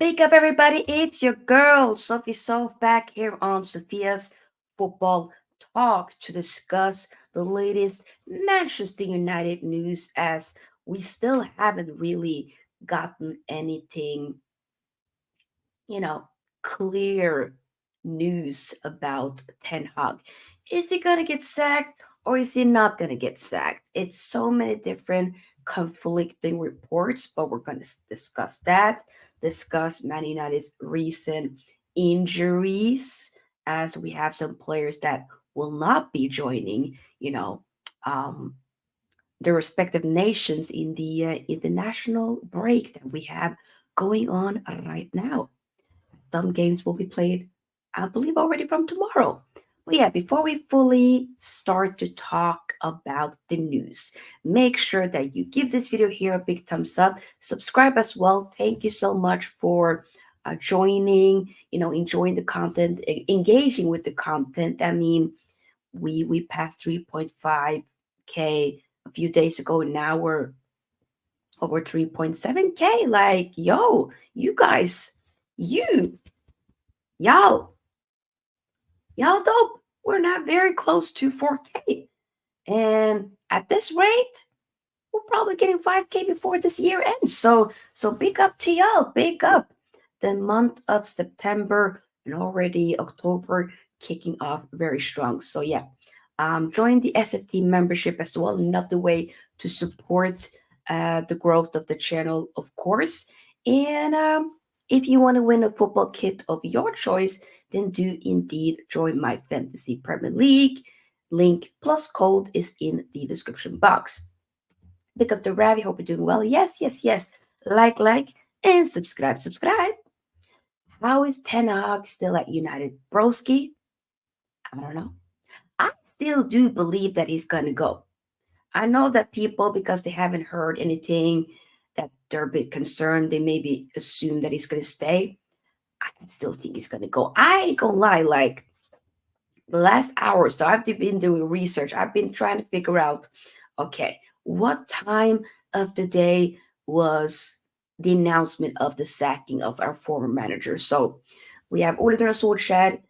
Wake up, everybody. It's your girl, Sophie back here on Sophia's Football Talk to discuss the latest Manchester United news as we still haven't really gotten anything, you know, clear news about Ten Hag. Is he going to get sacked or is he not going to get sacked? It's so many different conflicting reports, but we're going to discuss that, discuss Man United's recent injuries, as we have some players that will not be joining, you know, um, their respective nations in the international break that we have going on right now. Some games will be played, I believe, already from tomorrow. But yeah, before we fully start to talk about the news, make sure that you give this video here a big thumbs up, subscribe as well. Thank you so much for joining, enjoying the content, engaging with the content. I mean, we passed 3.5K a few days ago. Now we're over 3.7K. Like, yo, you guys, you y'all, y'all dope. We're not very close to 4K. And at this rate, we're probably getting 5K before this year ends. So big up to y'all. Big up. The month of September and already October kicking off very strong. So yeah. Join the SFT membership as well. Another way to support the growth of the channel, of course. And if you want to win a football kit of your choice, then do indeed join my Fantasy Premier League. Link plus code is in the description box. Pick up the Ravi. Hope you're doing well. Yes, yes, yes. Like, and subscribe. How is Ten Hag still at United? Broski? I don't know. I still do believe that he's gonna go. I know that people, because they haven't heard anything, that they're a bit concerned. They maybe assume that he's gonna stay. I still think he's gonna go. I ain't gonna lie, like the last hour, so I've been doing research. I've been trying to figure out, okay, what time of the day was the announcement of the sacking of our former manager? So we have Ole Gunnar Solskjaer,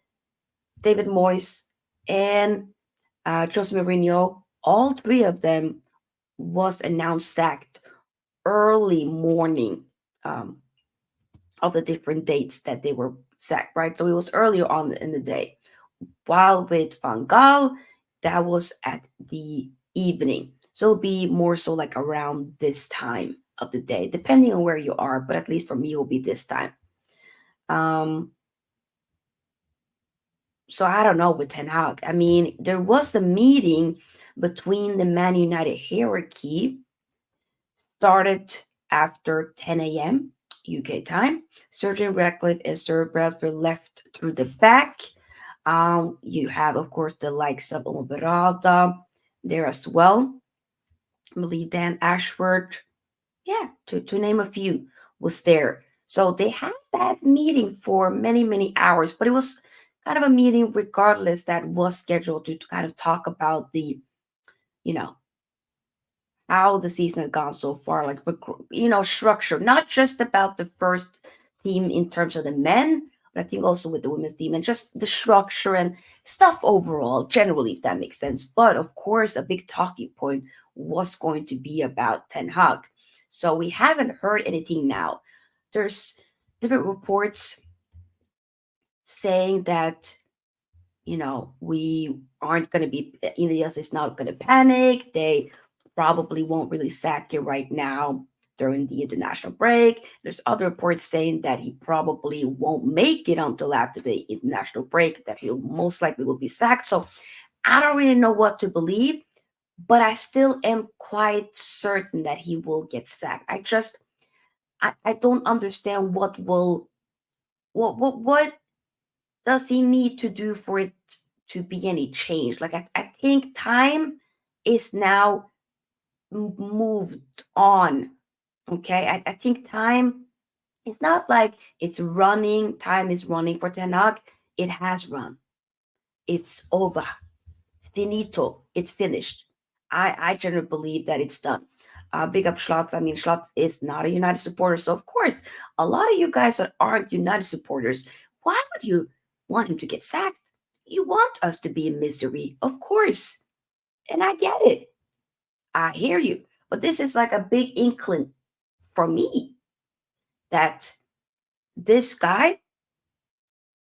David Moyes, and Jose Mourinho. All three of them was announced sacked early morning um, of the different dates that they were sacked, right? So it was earlier on in the day. While with Van Gaal, that was at the evening. So it'll be more so like around this time of the day, depending on where you are, but at least for me, it will be this time. Um, so I don't know with Ten Hag. I mean, there was a meeting between the Man United hierarchy, started after 10 a.m. UK time. Sergeant Ratcliffe and Sir Bradford left through the back. You have, of course, the likes of Omoberata there as well. I believe Dan Ashworth, yeah, to name a few, was there. So they had that meeting for many, many hours, but it was kind of a meeting regardless that was scheduled to kind of talk about the, you know, how the season had gone so far, like, structure, not just about the first team in terms of the men, but I think also with the women's team and just the structure and stuff overall, generally, if that makes sense. But of course, a big talking point was going to be about Ten Hag. So we haven't heard anything now. There's different reports saying that, we aren't going to be, Ineos is not going to panic. They probably won't really sack you right now during the international break. There's other reports saying that he probably won't make it until after the international break, that he'll most likely will be sacked. So I don't really know what to believe, but I still am quite certain that he will get sacked. I don't understand what does he need to do for it to be any change? Like I think time is now moved on. Okay, I think time is not like it's running. Time is running for Ten Hag. It has run. It's over. Finito. It's finished. I generally believe that it's done. Big up Schlotz. I mean, Schlotz is not a United supporter. So, of course, a lot of you guys that aren't United supporters, why would you want him to get sacked? You want us to be in misery, of course. And I get it. I hear you. But this is like a big inkling for me that this guy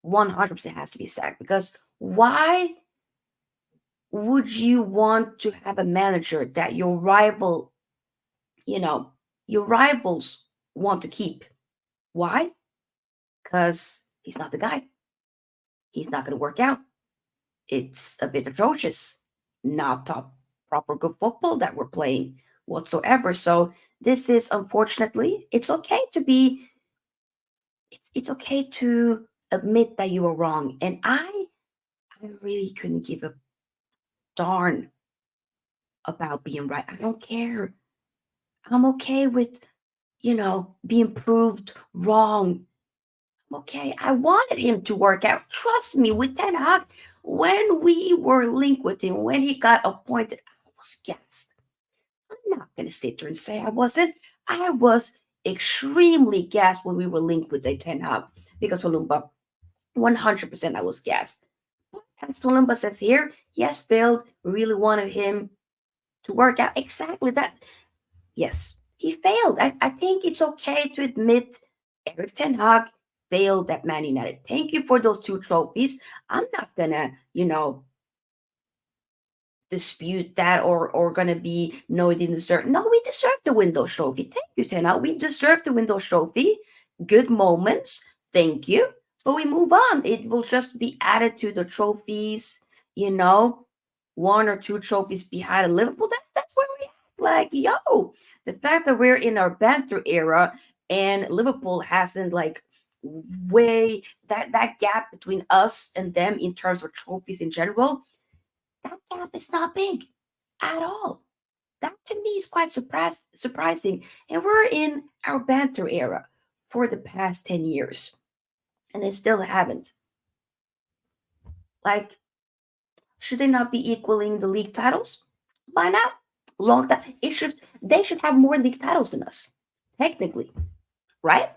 100% has to be sacked because why would you want to have a manager that your rival, you know, your rivals want to keep? Why? Because he's not the guy. He's not going to work out. It's a bit atrocious. Not top proper good football that we're playing whatsoever. So this is unfortunately, it's okay to admit that you were wrong. And I really couldn't give a darn about being right. I don't care. I'm okay with, being proved wrong. I'm okay. I wanted him to work out. Trust me, with Ten Hag, when we were linked with him, when he got appointed, I was gassed. I'm not going to sit there and say I wasn't. I was extremely gassed when we were linked with the Ten Hag because Tolumba, 100% I was gassed. But as Tolumba says here, he has failed. We really wanted him to work out exactly that. Yes, he failed. I think it's okay to admit Eric Ten Hag failed at Man United. Thank you for those two trophies. I'm not gonna, dispute that or gonna be no, he didn't deserve. No, we deserve to win those trophy. Thank you, Ten Hag. We deserve to win those trophy. Good moments. Thank you. But we move on. It will just be added to the trophies, you know, one or two trophies behind Liverpool. That's where we at. Like, yo, the fact that we're in our banter era and Liverpool hasn't like way that gap between us and them in terms of trophies in general, that gap is not big at all. That to me is quite surprising. And we're in our banter era for the past 10 years, and they still haven't. Like, should they not be equaling the league titles by now? Long time. They should have more league titles than us, technically, right?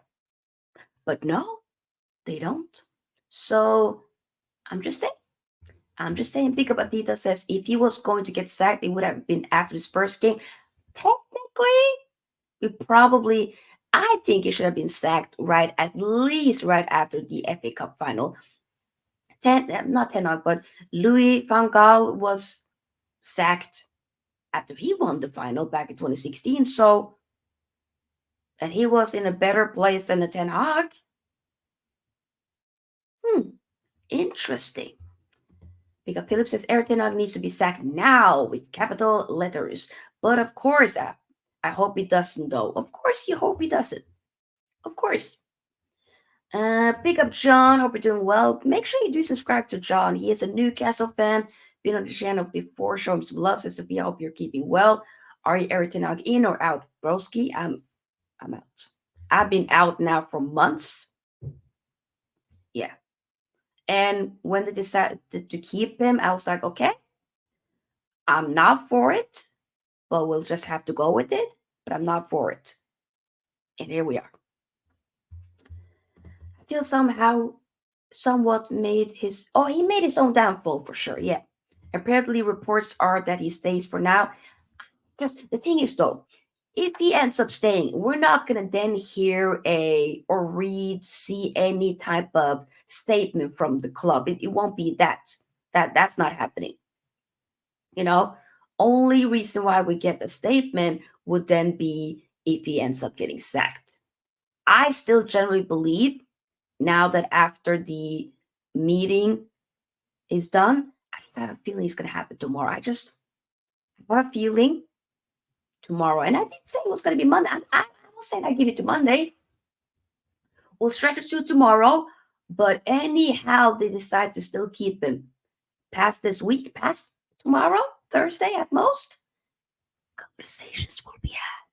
But no, they don't. So I'm just saying. I'm just saying. Big up Adita says if he was going to get sacked, it would have been after the Spurs game. Technically, we probably. I think he should have been sacked right at least right after the FA Cup final. Not Tenok, but Louis Van Gaal was sacked after he won the final back in 2016. So, and he was in a better place than the Ten Hag. Hmm, interesting. Because Philip says Eric Ten Hag needs to be sacked now with capital letters. But of course, I hope he doesn't, though. Of course, you hope he doesn't. Of course. Pick up John. Hope you're doing well. Make sure you do subscribe to John. He is a Newcastle fan. Been on the channel before. Show him some love. Says Sophia. Hope you're keeping well. Are you Eric Ten Hag in or out, broski? I'm out. I've been out now for months. Yeah. And when they decided to keep him, I was like, okay, I'm not for it, but we'll just have to go with it. But I'm not for it. And here we are. I feel somewhat he made his own downfall for sure. Yeah. Apparently, reports are that he stays for now. Just the thing is, though, if he ends up staying, we're not gonna then hear see any type of statement from the club. It won't be that. That's not happening. You know, only reason why we get a statement would then be if he ends up getting sacked. I still generally believe now that after the meeting is done, I have a feeling it's gonna happen tomorrow. I just have a feeling tomorrow. And I didn't say it was going to be Monday. I will say I give it to Monday. We'll stretch it to tomorrow. But anyhow, they decide to still keep him past this week, past tomorrow, Thursday at most. Conversations will be had.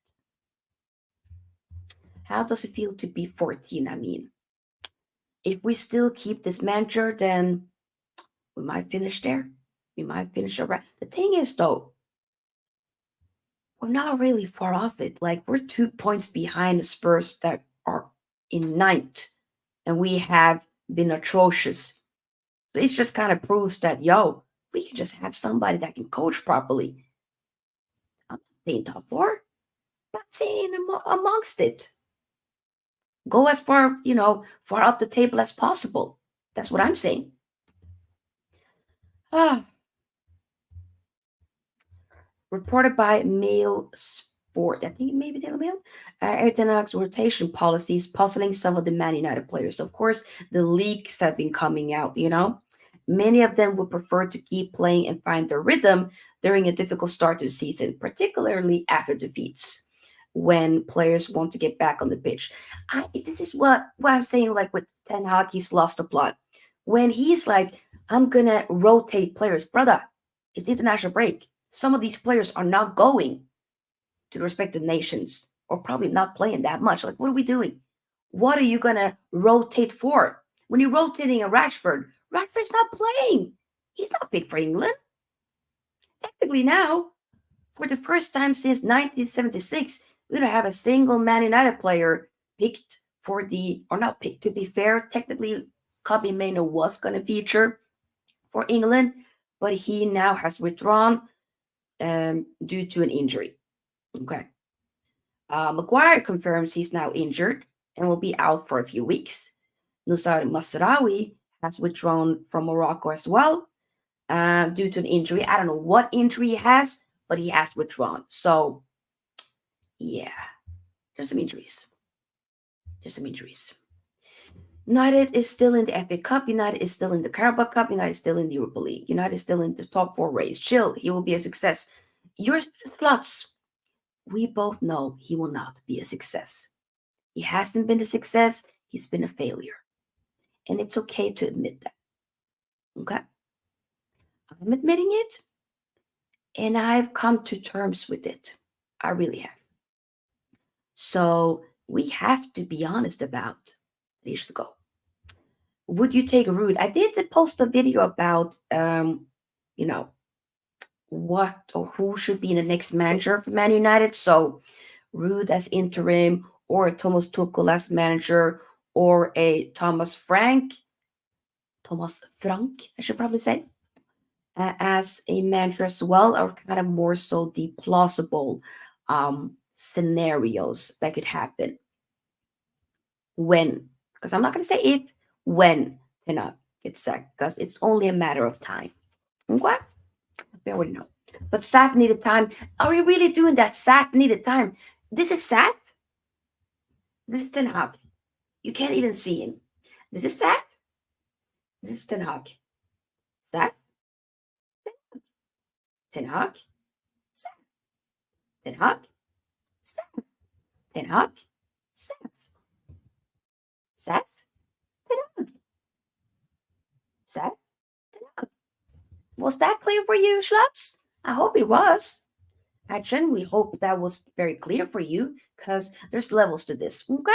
How does it feel to be 14? I mean, if we still keep this manager, then we might finish there. We might finish around. The thing is, though, we're not really far off it. Like we're 2 points behind the Spurs that are in ninth, and we have been atrocious. So it just kind of proves that we can just have somebody that can coach properly. I'm not saying top four, but I'm saying amongst it. Go as far, far up the table as possible. That's what I'm saying. Ah, reported by Mail Sport. I think maybe Daily Mail. Ayrton's rotation policies puzzling some of the Man United players. Of course, the leaks have been coming out. Many of them would prefer to keep playing and find their rhythm during a difficult start to the season, particularly after defeats, when players want to get back on the pitch. This is what I'm saying, like with Ten Hag, he's lost the plot. When he's like, I'm going to rotate players, brother, it's international break. Some of these players are not going to the respective nations or probably not playing that much. Like, what are we doing? What are you going to rotate for? When you're rotating a Rashford's not playing. He's not picked for England. Technically, now, for the first time since 1976, we don't have a single Man United player picked or not picked. To be fair, technically, Kobe Mainoo was going to feature for England, but he now has withdrawn due to an injury. Okay. Maguire confirms he's now injured and will be out for a few weeks. Nusar Masraoui has withdrawn from Morocco as well due to an injury. I don't know what injury he has, but he has withdrawn. So, yeah, there's some injuries. United is still in the FA Cup. United is still in the Carabao Cup. United is still in the Europa League. United is still in the top four race. Chill. He will be a success. Your plots. We both know he will not be a success. He hasn't been a success. He's been a failure. And it's okay to admit that. Okay? I'm admitting it. And I've come to terms with it. I really have. So we have to be honest about he should go. Would you take Rude? I did post a video about you know, what or who should be the next manager for Man United. So Rude as interim, or Thomas Tuchel as manager, or a Thomas Frank, I should probably say, as a manager as well, or kind of more so the plausible scenarios that could happen when, because I'm not going to say if, when Tena gets sacked, because it's only a matter of time. Okay? We already know. But Saf needed time. Are we really doing that? Saf needed time. This is Saf. This is Ten Hag. You can't even see him. This is Saf. This is Ten Hag. Saf. Ten Hag. Saf. Ten Hag. Saf. Ten Hag. Saf. Saf. Ten Hag. Saf. Ten Hag. Was that clear for you, Schlatz? I hope it was. I genuinely hope that was very clear for you, because there's levels to this, okay?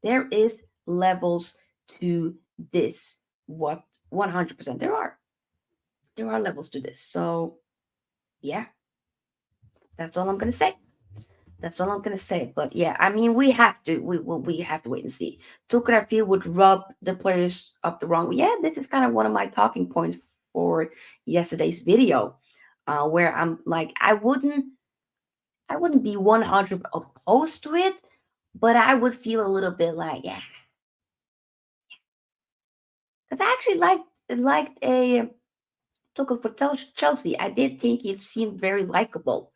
There is levels to this. What 100% there are. There are levels to this. So, yeah. That's all I'm going to say. That's all I'm gonna say. But yeah, I mean, we have to. We have to wait and see. Tuchel, I feel, would rub the players up the wrong way. Yeah, this is kind of one of my talking points for yesterday's video, where I'm like, I wouldn't be 100 opposed to it, but I would feel a little bit like, yeah, because I actually liked a Tuchel for Chelsea. I did think it seemed very likable.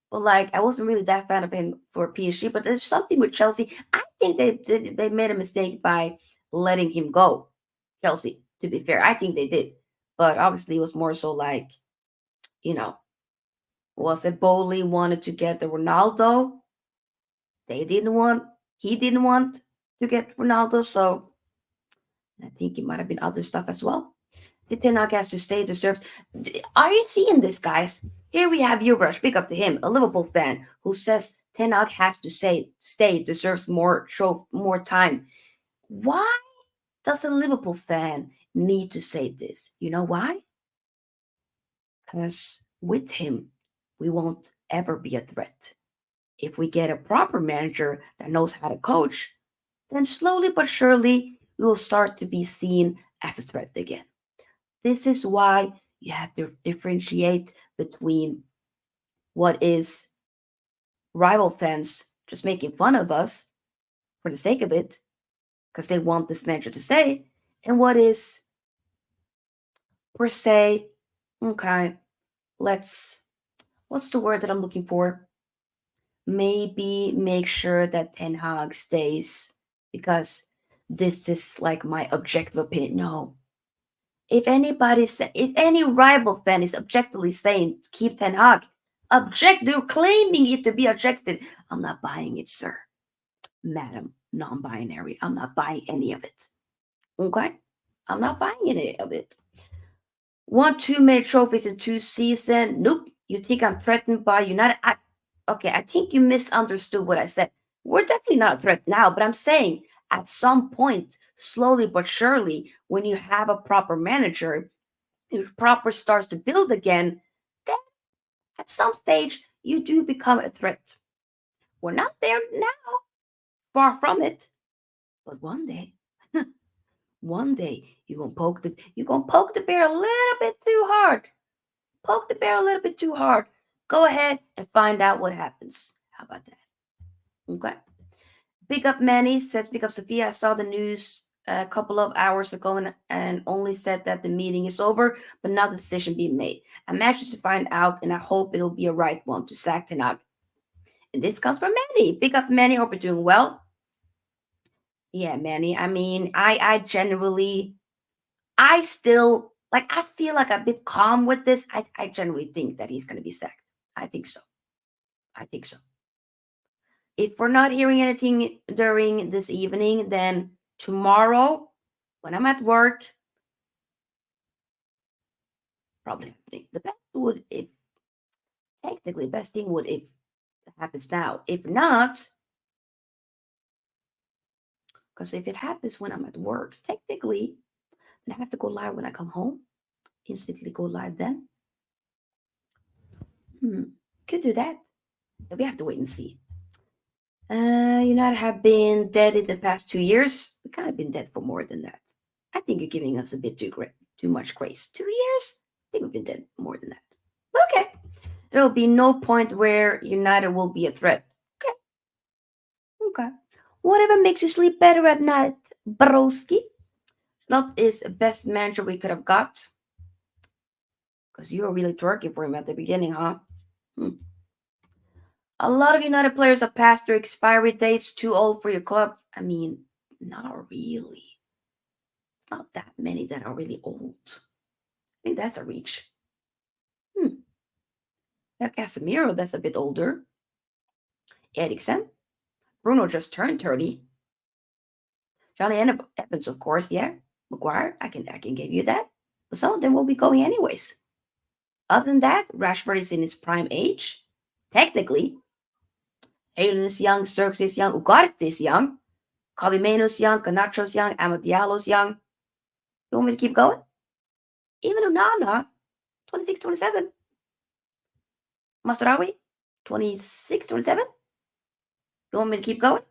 But like, I wasn't really that fan of him for PSG. But there's something with Chelsea. I think they made a mistake by letting him go. Chelsea, to be fair, I think they did. But obviously, it was more so like, you know, was it Bowley wanted to get the Ronaldo? They didn't want. He didn't want to get Ronaldo, so I think it might have been other stuff as well. The Ten Hag has to stay, deserves. Are you seeing this, guys? Here we have Yuvraj, big up to him, a Liverpool fan, who says Ten Hag has to stay, deserves more time. Why does a Liverpool fan need to say this? You know why? Because with him, we won't ever be a threat. If we get a proper manager that knows how to coach, then slowly but surely we will start to be seen as a threat again. This is why you have to differentiate between what is rival fans just making fun of us for the sake of it, because they want this manager to stay, and what is per se, okay, let's, what's the word that I'm looking for? Maybe make sure that Ten Hag stays because this is like my objective opinion. No. If any rival fan is objectively saying keep Ten Hag, they're claiming it to be objective. I'm not buying it, sir. Madam, non-binary. I'm not buying any of it. Okay? I'm not buying any of it. Won two major trophies in 2 seasons. Nope. You think I'm threatened by United? Okay, I think you misunderstood what I said. We're definitely not a threat now, but I'm saying at some point, slowly but surely, when you have a proper manager, your proper starts to build again, then at some stage you do become a threat. We're not there now, far from it, but one day, one day you're gonna poke the bear a little bit too hard. Poke the bear a little bit too hard. Go ahead and find out what happens. How about that? Okay. Big up Manny says, big up Sophia. I saw the news a couple of hours ago and only said that the meeting is over, but not the decision being made. I'm anxious to find out, and I hope it'll be a right one to sack Tanag. And this comes from Manny. Big up Manny. Hope you're doing well. Yeah, Manny. I mean, I generally, I still like. I feel like a bit calm with this. I generally think that he's going to be sacked. I think so. I think so. If we're not hearing anything during this evening, then tomorrow, when I'm at work, probably happening. The best would, if technically, best thing would if it happens now. If not, because if it happens when I'm at work, technically, then I have to go live when I come home. Instantly go live then. Could do that. But we have to wait and see. United have been dead in the past 2 years. We kind of been dead for more than that. I think you're giving us a bit too much grace. 2 years? I think we've been dead more than that. But okay. There will be no point where United will be a threat. Okay. Okay. Whatever makes you sleep better at night, broski. Slot is the best manager we could have got. Because you were really twerking for him at the beginning, huh? A lot of United players are past their expiry dates, too old for your club. I mean, not really. Not that many that are really old. I think that's a reach. Yeah, Casemiro, that's a bit older. Eriksen. Bruno just turned 30. Johnny Evans, of course, yeah. Maguire, I can give you that. But some of them will be going anyways. Other than that, Rashford is in his prime age. Technically, Haaland is young, Sturks is young, Ugarte is young, Kobe Mainoo's young, Canacho's young, Amad Diallo's young. You want me to keep going? Even Onana, 26, 27. Masraoui, 26, 27. You want me to keep going?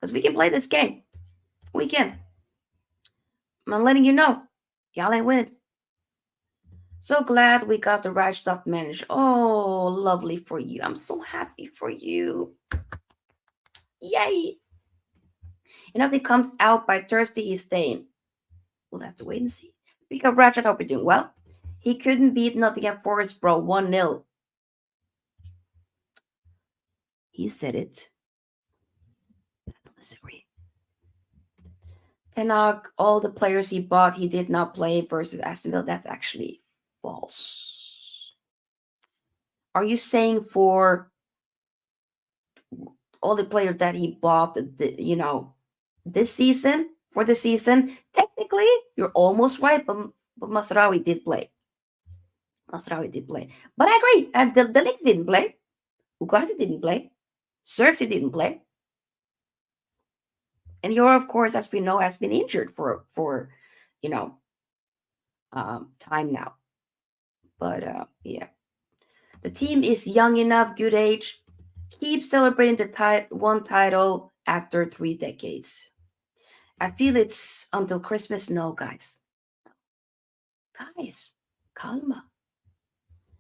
Because we can play this game. We can. I'm letting you know. Y'all ain't winning. So glad we got the right stuff managed. Oh, lovely for you. I'm so happy for you. Yay. And nothing comes out by Thursday, he's staying. We'll have to wait and see. Pick up Ratchet, hope you're doing well. He couldn't beat Nottingham Forest, bro. 1-0. He said it. Sorry. Tenag, all the players he bought, he did not play versus Aston Villa. That's actually false. Are you saying for all the players that he bought, this season, for the season? Technically, you're almost right, but Masraoui did play. Masraoui did play. But I agree. And the Ligt didn't play. Ugarte didn't play. Xerxes didn't play. And Euro, of course, as we know, has been injured for time now. But yeah. The team is young enough, good age. Keep celebrating the one title after 3 decades. I feel it's until Christmas. No, guys. Guys, calma.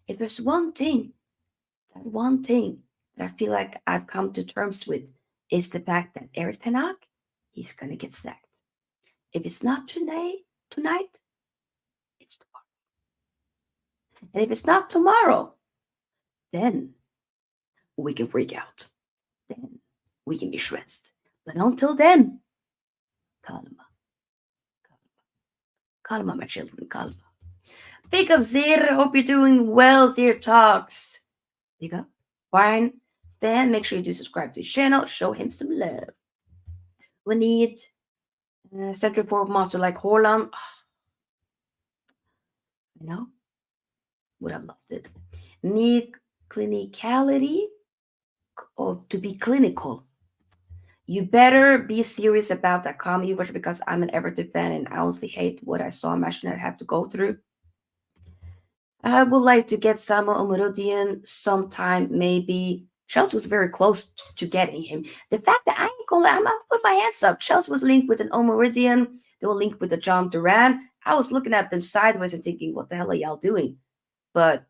If there's that one thing that I feel like I've come to terms with is the fact that Eric Ten Hag, he's gonna get sacked. If it's not tonight, it's tomorrow. And if it's not tomorrow, then we can freak out. Then we can be stressed. But until then, calma, calma, my children, calma. Big up, Zir. Hope you're doing well, Zir Talks. Big up. Brian, fan, make sure you do subscribe to his channel. Show him some love. We need center forward master like Horland. You know, would have loved it. Need clinicality or to be clinical. You better be serious about that comedy version because I'm an Everton fan and I honestly hate what I saw Manchester United have to go through. I would like to get Samuel Omorodian sometime, maybe. Chelsea was very close to getting him. The fact that I ain't gonna, I'm gonna put my hands up. Chelsea was linked with an Omoridian. They were linked with a John Duran. I was looking at them sideways and thinking, what the hell are y'all doing? But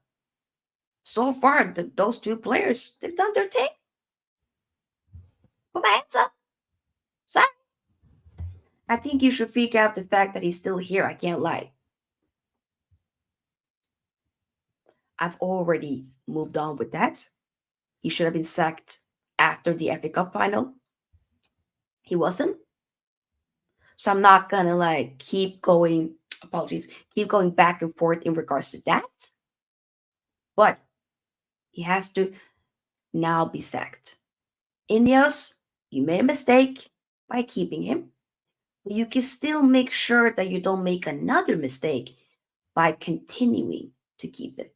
so far, those two players, they've done their thing. Put my hands up. Sorry. I think you should freak out the fact that he's still here. I can't lie. I've already moved on with that. He should have been sacked after the FA Cup final. He wasn't. So I'm not gonna like keep going, apologies, keep going back and forth in regards to that. But he has to now be sacked. Ineos, you made a mistake by keeping him. But you can still make sure that you don't make another mistake by continuing to keep him.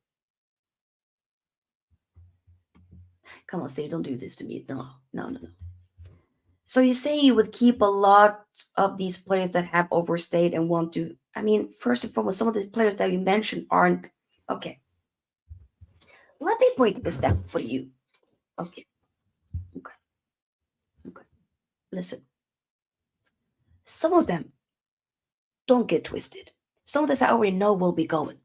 Come on, Steve, don't do this to me. No. So you're saying you would keep a lot of these players that have overstayed and want to. I mean, first and foremost, some of these players that you mentioned aren't. Okay. Let me break this down for you. Okay. Listen. Some of them, don't get twisted. Some of this I already know will be going.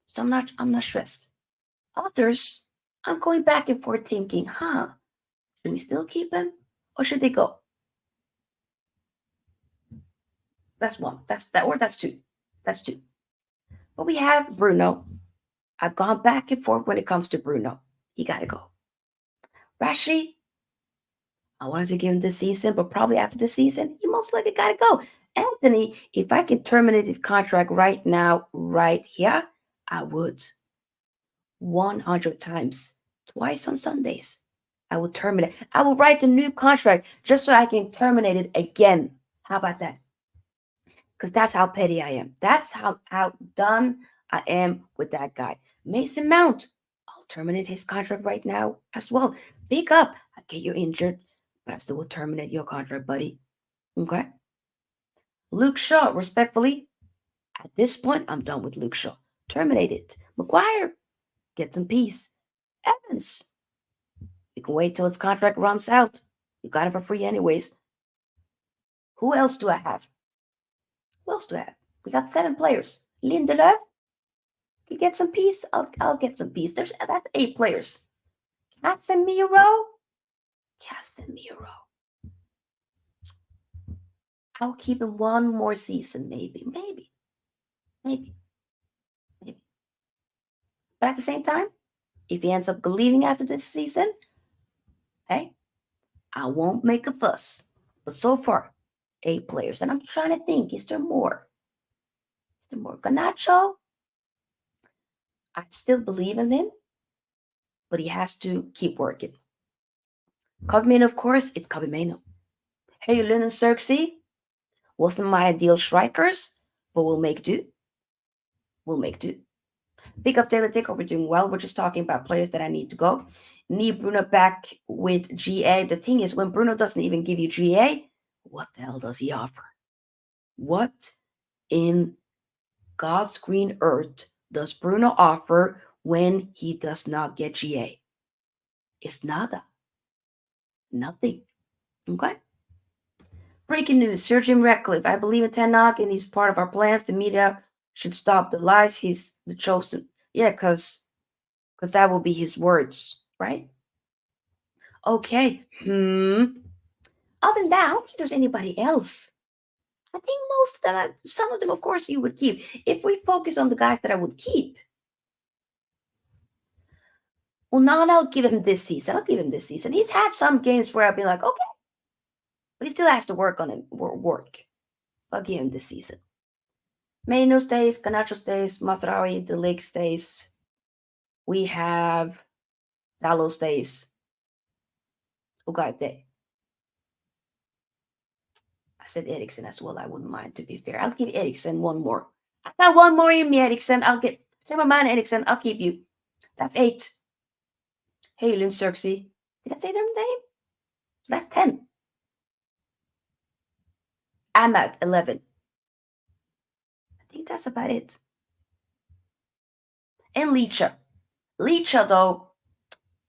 So I'm not stressed. Others, I'm going back and forth thinking, should we still keep him or should they go? That's one. That's two. That's two. But we have Bruno. I've gone back and forth when it comes to Bruno. He gotta go. Rashi, I wanted to give him this season, but probably after the season, he most likely gotta go. Anthony, if I can terminate his contract right now, right here, I would. 100 times. Twice on Sundays. I will terminate. I will write a new contract just so I can terminate it again. How about that? Because that's how petty I am. That's how outdone I am with that guy. Mason Mount, I'll terminate his contract right now as well. Big up. I get you injured, but I still will terminate your contract, buddy. Okay? Luke Shaw, respectfully, at this point, I'm done with Luke Shaw. Terminate it. McGuire, get some peace. Evans, you can wait till his contract runs out. You got it for free anyways. Who else do I have? Who else do I have? We got 7 players. Lindelöf, you get some peace. I'll get some peace. That's 8 players. Casemiro. I'll keep him one more season, maybe. But at the same time, if he ends up leaving after this season, hey, I won't make a fuss. But so far, 8 players. And I'm trying to think, is there more? Ganacho? I still believe in him, but he has to keep working. Cogmino, of course, it's Cogmino. Hey, Lynn and Cirksey, wasn't my ideal strikers, but we'll make do. Pick up Taylor Tick, we're doing well. We're just talking about players that I need to go. Need Bruno back with GA. The thing is, when Bruno doesn't even give you GA, what the hell does he offer? What in God's green earth does Bruno offer when he does not get GA. It's nada. Nothing. Okay? Breaking news. Sir Jim Ratcliffe. I believe in Ten Hag and he's part of our plans. The media should stop the lies. He's the chosen. Yeah, because that will be his words, right? Okay. Other than that, I don't think there's anybody else. I think most of them, some of them, of course, you would keep. If we focus on the guys that I would keep, well, now I'll give him this season. I'll give him this season. He's had some games where I've been like, okay, but he still has to work on it. Work. I'll give him this season. Meno stays, Canacho stays, Masraoui, the league stays. We have Dallo stays. Ugarte. I said Eriksen as well. I wouldn't mind, to be fair. I'll give Eriksen one more. I got one more in me, Eriksen. I'll get. Never mind, Eriksen. I'll keep you. That's 8. Hey, Lund Cirksey. Did I say their name? That's 10. I'm at 11. I think that's about it. And Licha. Licha, though,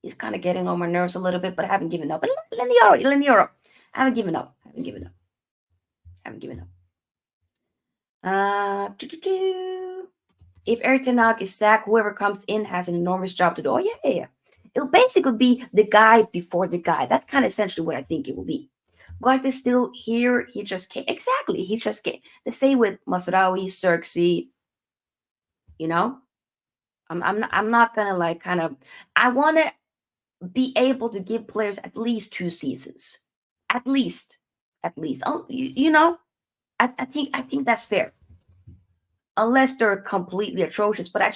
he's kind of getting on my nerves a little bit, but I haven't given up. Lenioro. I haven't given up. If Erik ten Hag is sacked, whoever comes in has an enormous job to do. Oh, yeah. It'll basically be the guy before the guy. That's kind of essentially what I think it will be. God is still here. He just came. Exactly. He just came. The same with Masraoui, Cirksey. You know, I'm not gonna like kind of. I want to be able to give players at least 2 seasons, at least. Oh, you know, I think that's fair. Unless they're completely atrocious, but I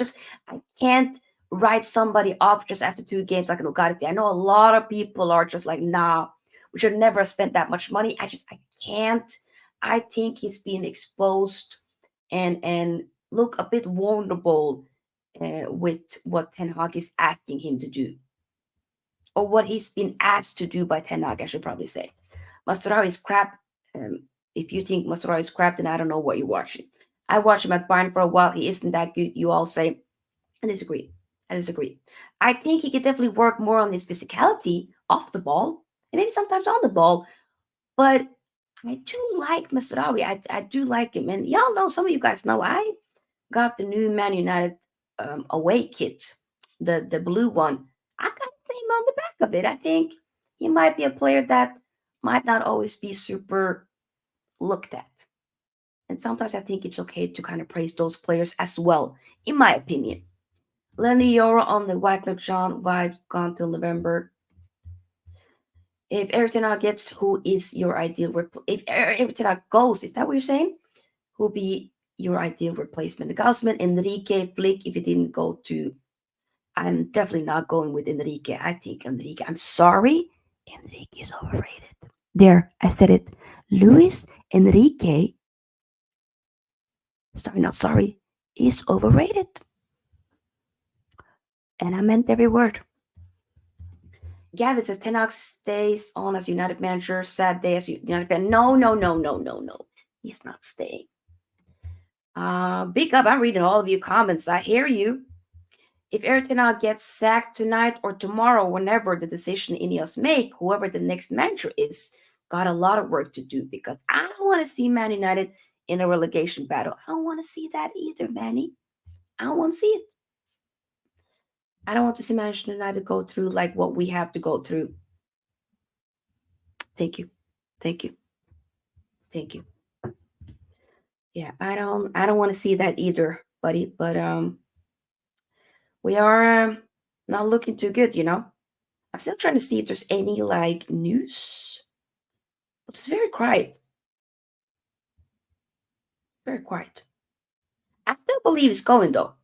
can't write somebody off just after 2 games like an Ugarte. I know a lot of people are just like, nah, we should never have spent that much money. I can't. I think he's being exposed and look a bit vulnerable with what Ten Hag is asking him to do, or what he's been asked to do by Ten Hag, I should probably say. Mastroianni is crap. If you think Mastroianni is crap, then I don't know what you're watching. I watched him at Bayern for a while. He isn't that good. You all say. I disagree. I think he could definitely work more on his physicality off the ball and maybe sometimes on the ball. But I do like Masraoui. I do like him. And y'all know, some of you guys know, I got the new Man United away kit, the blue one. I got the name on the back of it. I think he might be a player that might not always be super looked at. And sometimes I think it's okay to kind of praise those players as well, in my opinion. Lenny Euro on the Wycliffe John vibes gone till November. If Erik ten Hag gets, who is your ideal if Erik ten Hag goes, is that what you're saying? Who'll be your ideal replacement? The Gaussman, Enrique, Flick, if it didn't go to. I'm definitely not going with Enrique. I think Enrique, I'm sorry, Enrique is overrated. There, I said it. Luis Enrique, not sorry, is overrated. And I meant every word. Gavin says Ten Hag stays on as United manager. Sad day as United fan. No. He's not staying. Big up. I'm reading all of your comments. I hear you. If Erik ten Hag gets sacked tonight or tomorrow, whenever the decision Ineos make, whoever the next manager is, got a lot of work to do, because I don't want to see Man United in a relegation battle. I don't want to see that either, Manny. I don't want to see it. I don't want to see Manchester United go through like what we have to go through. Thank you. Yeah, I don't want to see that either, buddy. But we are not looking too good, you know. I'm still trying to see if there's any like news, but it's very quiet. Very quiet. I still believe it's going though.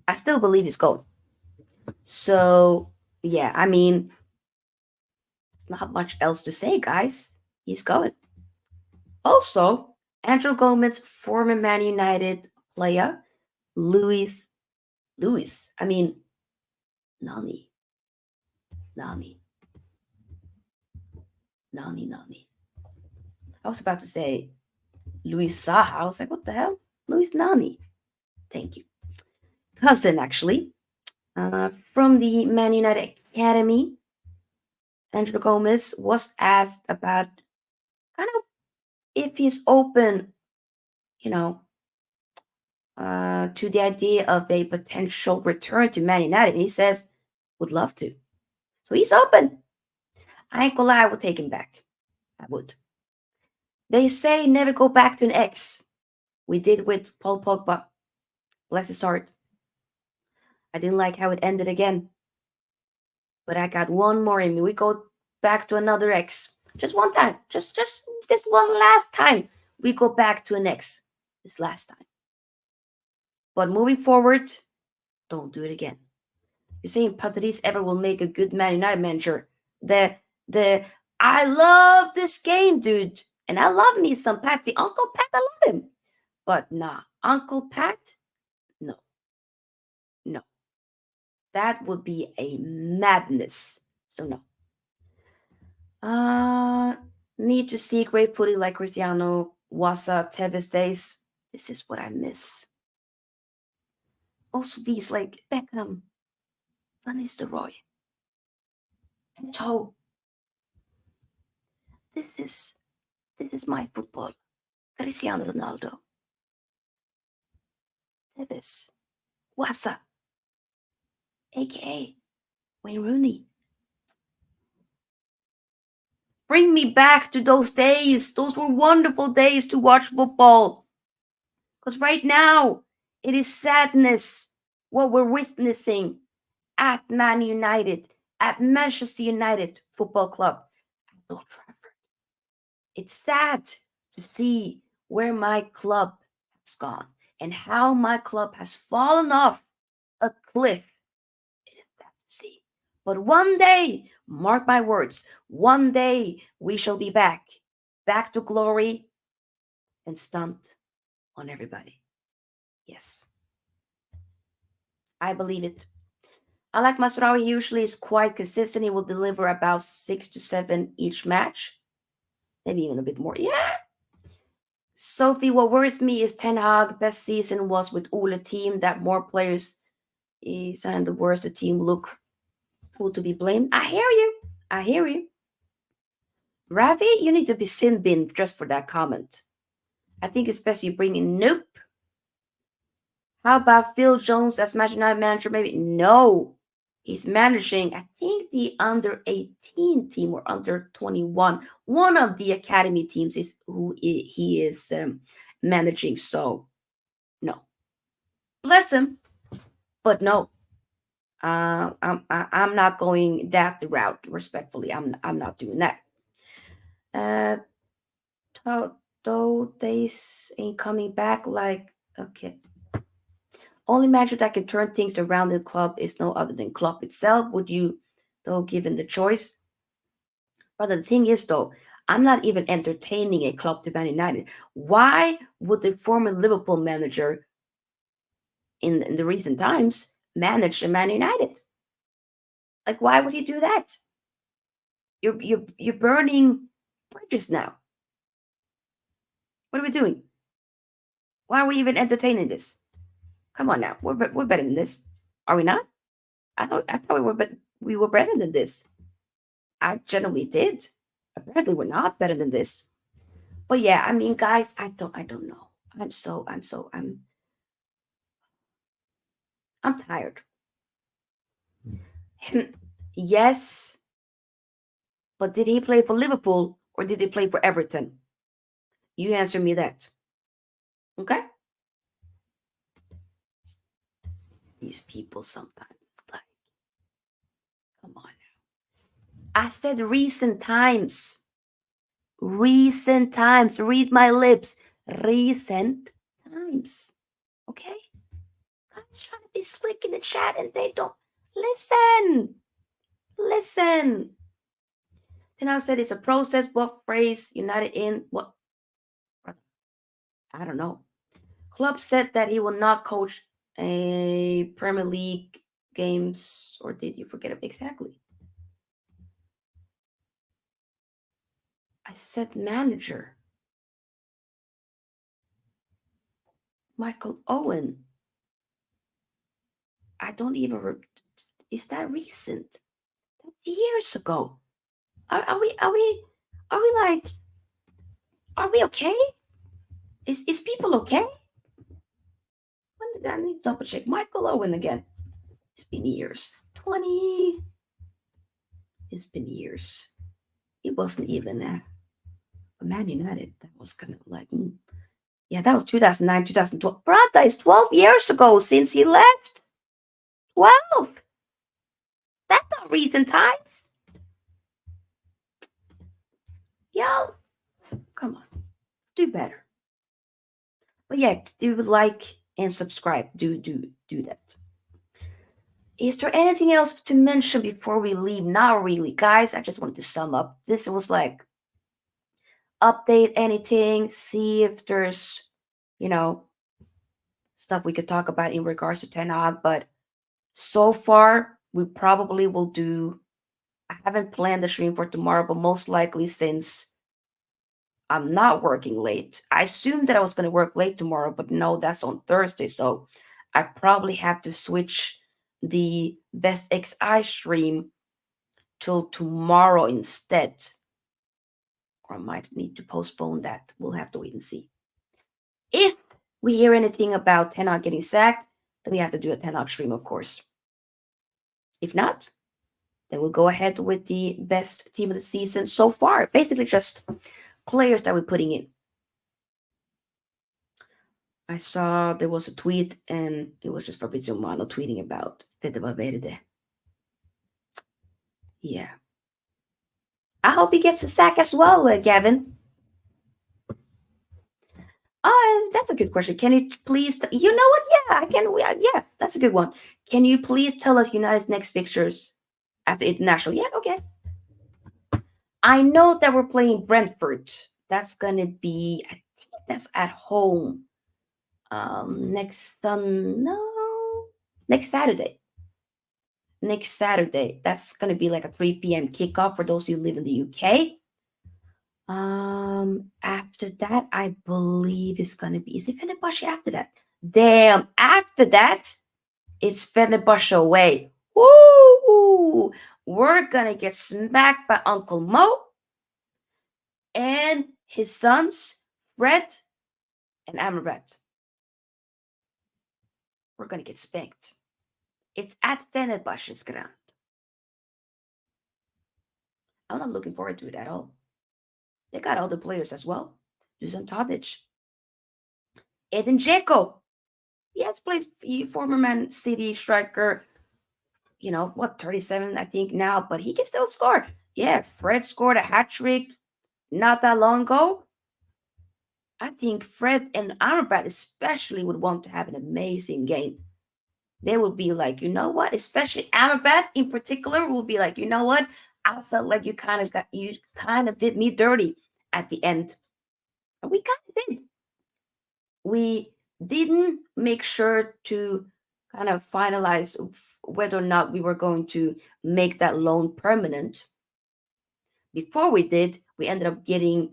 I still believe it's going. So yeah, I mean, there's not much else to say, guys. He's going. Also, Andrew Gomez, former Man United player, Luis. I mean, Nani. I was about to say Luis Saha. I was like, what the hell? Luis Nani. Thank you. Cousin, actually, from the Man United Academy, Andrew Gomez was asked about kind of if he's open, you know, to the idea of a potential return to Man United. And he says, would love to. So he's open. I ain't gonna lie, I would take him back. I would. They say never go back to an ex. We did with Paul Pogba. Bless his heart. I didn't like how it ended again. But I got one more in me. We go back to another ex. Just one time. Just one last time. We go back to an ex. This last time. But moving forward, don't do it again. You saying Patrice ever will make a good Man United manager? The I love this game, dude, and I love me some Patsy. Uncle Pat, I love him, but nah, Uncle Pat, no, no, that would be a madness. So no. Uh Need to see great footy like Cristiano, Wasa, Tevez days. This is what I miss. Also, these like Beckham, Van Nistelrooy, and Toe. This is this is my football. Cristiano Ronaldo, Tevez, Wasa, aka Wayne Rooney. Bring me back to those days. Those were wonderful days to watch football. Because right now, it is sadness what we're witnessing at Man United, at Manchester United Football Club, at Old Trafford. It's sad to see where my club has gone and how my club has fallen off a cliff. It is sad to see. But one day, mark my words, one day we shall be back, back to glory and stunt on everybody. Yes, I believe it. I like Masraoui. He usually is quite consistent. He will deliver about 6 to 7 each match, maybe even a bit more. Yeah. Sophie, what worries me is Ten Hag. Best season was with Ole team. That more players is and the worse the team look. Who to be blamed? I hear you. I hear you. Ravi, you need to be sin bin just for that comment. I think it's best you bring in Nope. How about Phil Jones as Manchester United manager? Maybe no. He's managing, I think, the under 18 team or under 21. One of the academy teams is who he is managing. So, no. Bless him, but no. I'm not going that route. Respectfully, I'm not doing that. Though days ain't coming back. Like okay, only manager that can turn things around in the club is no other than club itself. Would you, though, given the choice? But the thing is, though, I'm not even entertaining a club to Man United. Why would the former Liverpool manager in the recent times manage the Man United? Like, why would he do that? You're burning bridges now. What are we doing? Why are we even entertaining this? Come on now, we're better than this, are we not? I thought we were better than this. I generally did. Apparently, we're not better than this. But yeah, I mean, guys, I don't know. I'm tired. Yes, but did he play for Liverpool or did he play for Everton? You answer me that. Okay? These people sometimes like, come on now. I said recent times. Recent times. Read my lips. Recent times. Okay? Guys trying to be slick in the chat and they don't listen. Listen. Then I said it's a process. What phrase United in? What? I don't know. Klopp said that he will not coach a Premier League games, or did you forget it exactly? I said manager. Michael Owen. I don't even. Is that recent? That's years ago. Are we? Are we? Are we like? Are we okay? Is people okay? When did I need to double check? Michael Owen again. It's been years. 20. It's been years. It wasn't even a Man United. That was kind of like, yeah, that was 2009, 2012. Brother, it's 12 years ago since he left. 12. That's not recent times. Yo, come on, do better. But yeah, do like and subscribe. Do that. Is there anything else to mention before we leave? Not really, guys. I just wanted to sum up. This was like update anything, see if there's, you know, stuff we could talk about in regards to Ten Hag. But so far, we probably will do. I haven't planned the stream for tomorrow, but most likely since I'm not working late, I assumed that I was going to work late tomorrow, but no, that's on Thursday. So I probably have to switch the Best XI stream till tomorrow instead. Or I might need to postpone that. We'll have to wait and see. If we hear anything about Ten Hag getting sacked, then we have to do a Ten Hag stream, of course. If not, then we'll go ahead with the best team of the season so far. Basically, just players that we're putting in. I saw there was a tweet, and it was just Fabrizio Romano tweeting about Fede Valverde. Yeah. I hope he gets a sack as well, Gavin. That's a good question. Can you please? You know what? Yeah, I can. Yeah, that's a good one. Can you please tell us United's next fixtures after international? Yeah, okay. I know that we're playing Brentford. That's gonna be. I think that's at home. Next no, next Saturday. Next Saturday. That's gonna be like a 3 p.m. kickoff for those who live in the UK. After that, I believe it's gonna be. Is it Fenerbahce after that? Damn! After that, it's Fenerbahce away. Woo! We're gonna get smacked by Uncle Mo and his sons, Fred and Amrabat. We're gonna get spanked. It's at Fenerbahce's ground. I'm not looking forward to it at all. They got other players as well. Dusan Tadic, Edin Dzeko. Yes, plays former Man City striker. You know what, 37, I think now, but he can still score. Yeah, Fred scored a hat trick not that long ago. I think Fred and Amrabat especially would want to have an amazing game. They would be like, you know what? Especially Amrabat in particular will be like, you know what? I felt like you kind of did me dirty at the end. And we kind of did. We didn't make sure to kind of finalize whether or not we were going to make that loan permanent. Before we did, we ended up getting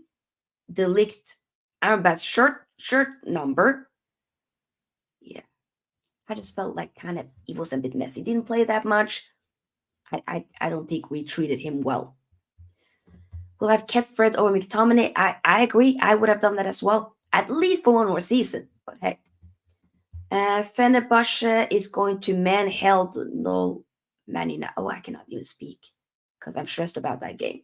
the leaked Amrabat's shirt number. Yeah, I just felt like kind of it was a bit messy. Didn't play that much. I don't think we treated him well. Will I've kept Fred over McTominay? I agree. I would have done that as well, at least for one more season. But hey, Fenerbahce is going to manhandle Man United. Oh, I cannot even speak because I'm stressed about that game.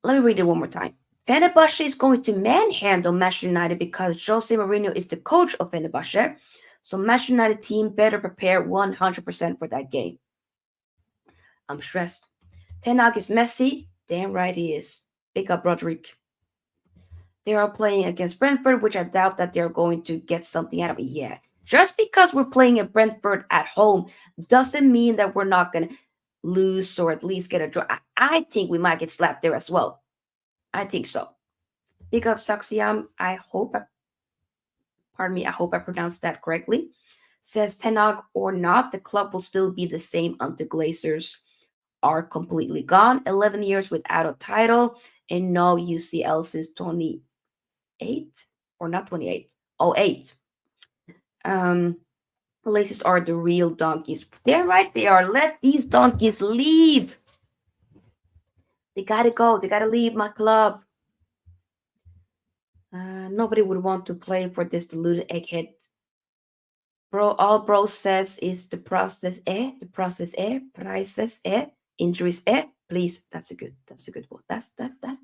Let me read it one more time. Fenerbahce is going to manhandle Manchester United because Jose Mourinho is the coach of Fenerbahce. So Manchester United team better prepare 100% for that game. I'm stressed. Ten Hag is messy. Damn right he is. Big up, Roderick. They are playing against Brentford, which I doubt that they're going to get something out of it. Yeah. Just because we're playing at Brentford at home doesn't mean that we're not going to lose or at least get a draw. I think we might get slapped there as well. I think so. Big up, Saxiam. I hope I pronounced that correctly. Says Ten Hag or not, the club will still be the same until Glazers are completely gone. 11 years without a title and no UCL since 28 or not 28, 08. Laces are the real donkeys. They're right, they are. Let these donkeys leave. They gotta go. They gotta leave my club. Nobody would want to play for this deluded egghead. Bro, all bro says is the process prices injuries Please, that's a good one. That.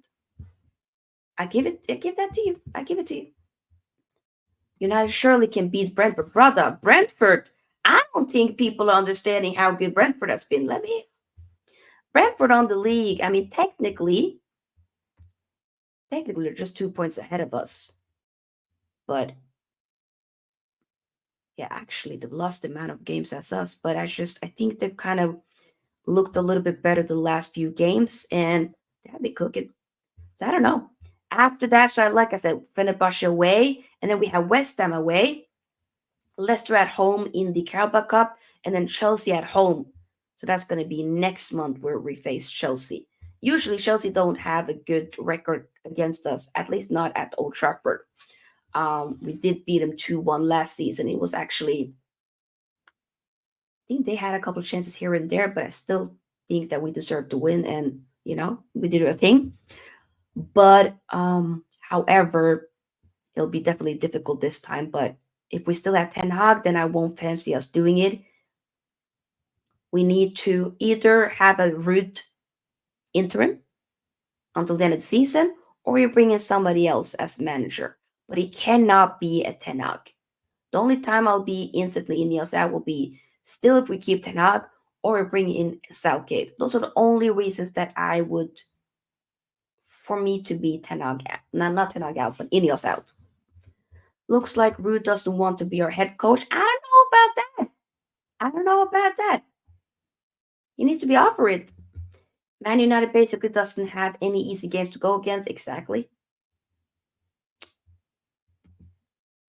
I give that to you. I give it to you. United surely can beat Brentford. Brother, Brentford. I don't think people are understanding how good Brentford has been. Brentford on the league. I mean, technically they're just 2 points ahead of us. But yeah, actually they've lost the amount of games as us. But I think they've kind of looked a little bit better the last few games, and that'd be cooking. So I don't know. After that, so like I said, Fenerbahce away, and then we have West Ham away, Leicester at home in the Carabao Cup, and then Chelsea at home. So that's going to be next month where we face Chelsea. Usually Chelsea don't have a good record against us, at least not at Old Trafford. We did beat them 2-1 last season. It was actually, I think they had a couple of chances here and there, but I still think that we deserve to win, and we did our thing. But however, it'll be definitely difficult this time. But if we still have Ten Hag, then I won't fancy us doing it. We need to either have a root interim until the end of the season, or you bring in somebody else as manager. But it cannot be a Ten Hag. The only time I'll be instantly Ineos out will be still if we keep Ten Hag or bring in Southgate. Those are the only reasons that I would, for me to be Ten Hag out. Not Ten Hag out, but Ineos out. Looks like Ruud doesn't want to be our head coach. I don't know about that. I don't know about that. He needs to be offered it. Man United basically doesn't have any easy games to go against. Exactly.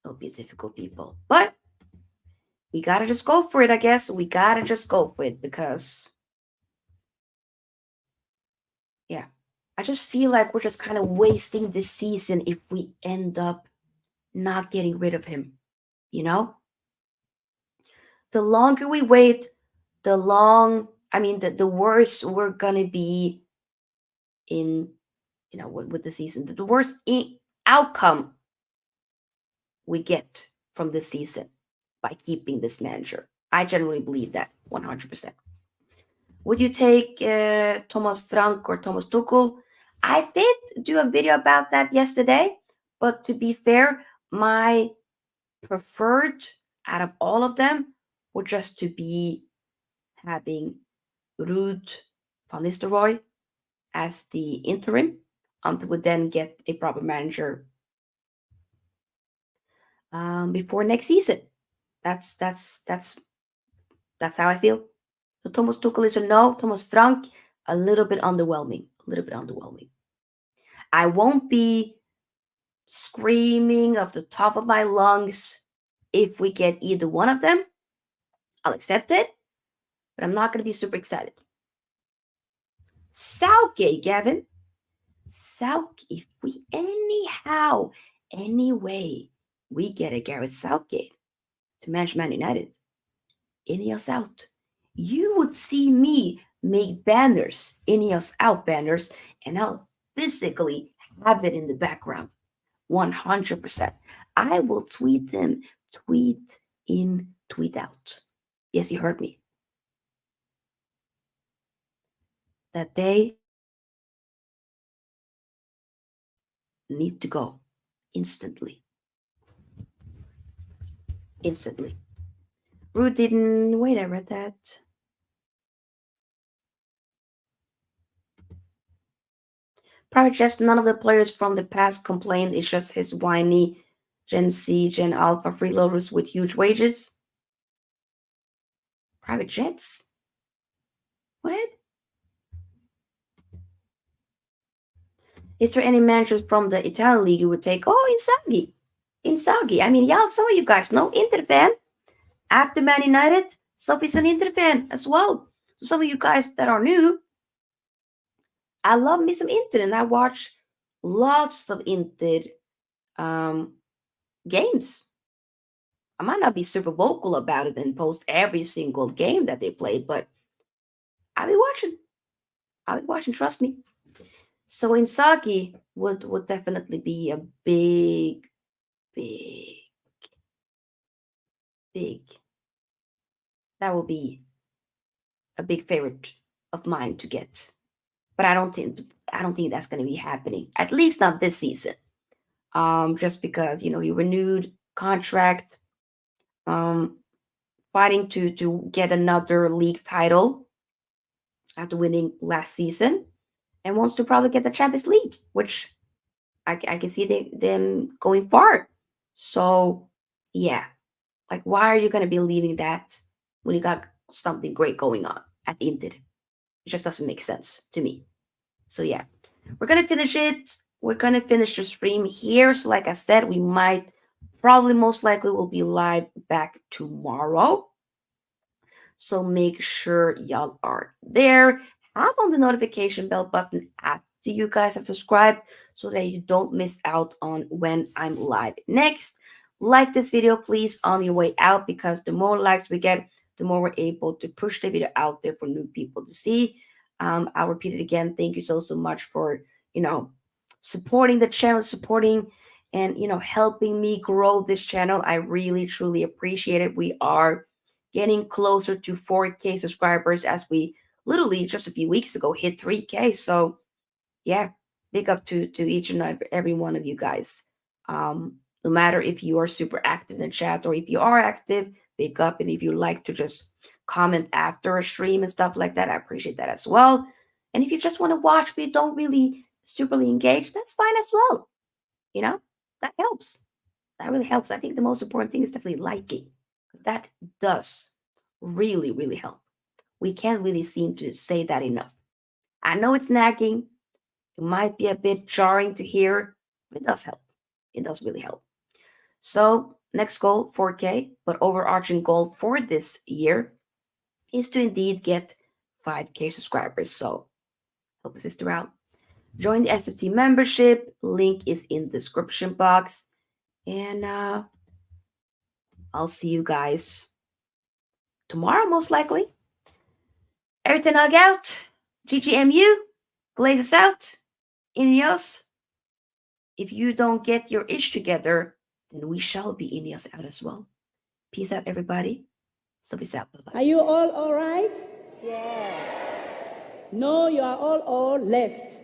It'll be difficult, people. But we gotta just go for it, I guess. We gotta just go for it because, yeah, I just feel like we're just kind of wasting this season if we end up not getting rid of him. You know? The longer we wait, the worse we're gonna be in, with the season. The worse outcome we get from this season by keeping this manager. I generally believe that 100%. Would you take Thomas Frank or Thomas Tuchel? I did do a video about that yesterday, but to be fair, my preferred out of all of them would just to be having Ruud van Nistelrooy as the interim until we then get a proper manager before next season. That's how I feel. So Thomas Tuchel is a no. Thomas Frank, a little bit underwhelming. A little bit underwhelming. I won't be screaming off the top of my lungs if we get either one of them. I'll accept it, but I'm not going to be super excited. Southgate, Gavin. Southgate, if we anyway, we get a Gareth Southgate to manage Man United, Ineos out. You would see me make banners, Ineos out banners, and I'll physically have it in the background. 100%. I will tweet them, tweet in, tweet out. Yes, you heard me. That they need to go instantly. Instantly. Ruud didn't. Wait, I read that. Private Jets, none of the players from the past complained. It's just his whiny Gen C, Gen Alpha freeloaders with huge wages. Private Jets? What? Is there any managers from the Italian league you would take? Oh, Inzaghi. Inzaghi. I mean, yeah, some of you guys know Inter fan. After Man United, Sophie's an Inter fan as well. So some of you guys that are new, I love me some Inter, and I watch lots of Inter games. I might not be super vocal about it and post every single game that they played, but I'll be watching. I'll be watching, trust me. So Inzaghi would definitely be a big, big, big. That will be a big favorite of mine to get. But I don't think that's going to be happening. At least not this season. Just because he renewed contract, um, fighting to get another league title after winning last season, and wants to probably get the Champions League, which I can see them going far. So yeah, like why are you going to be leaving that when you got something great going on at the Inter? It just doesn't make sense to me. So yeah, we're gonna finish it. We're gonna finish the stream here. So like I said, we might probably most likely will be live back tomorrow. So make sure y'all are there. Have on the notification bell button after you guys have subscribed so that you don't miss out on when I'm live next. Like this video, please, on your way out, because the more likes we get, the more we're able to push the video out there for new people to see. I'll repeat it again. Thank you so much for, supporting the channel, supporting and, helping me grow this channel. I really, truly appreciate it. We are getting closer to 4K subscribers, as we literally just a few weeks ago hit 3K. So yeah, big up to each and every one of you guys. No matter if you are super active in the chat or if you are active, big up. And if you like to just comment after a stream and stuff like that, I appreciate that as well. And if you just want to watch but you don't really superly engage, that's fine as well. That helps. That really helps. I think the most important thing is definitely liking, because that does really, really help. We can't really seem to say that enough. I know it's nagging. It might be a bit jarring to hear, but it does help. It does really help. So, next goal, 4K, but overarching goal for this year is to indeed get 5K subscribers. So, help a sister out. Join the SFT membership. Link is in the description box. And I'll see you guys tomorrow, most likely. Everything Hug out. GGMU. Glaze us out. Ineos. If you don't get your ish together, then we shall be Ineos out as well. Peace out, everybody. So peace out. Bye-bye. Are you all right? Yes. No, you are all left.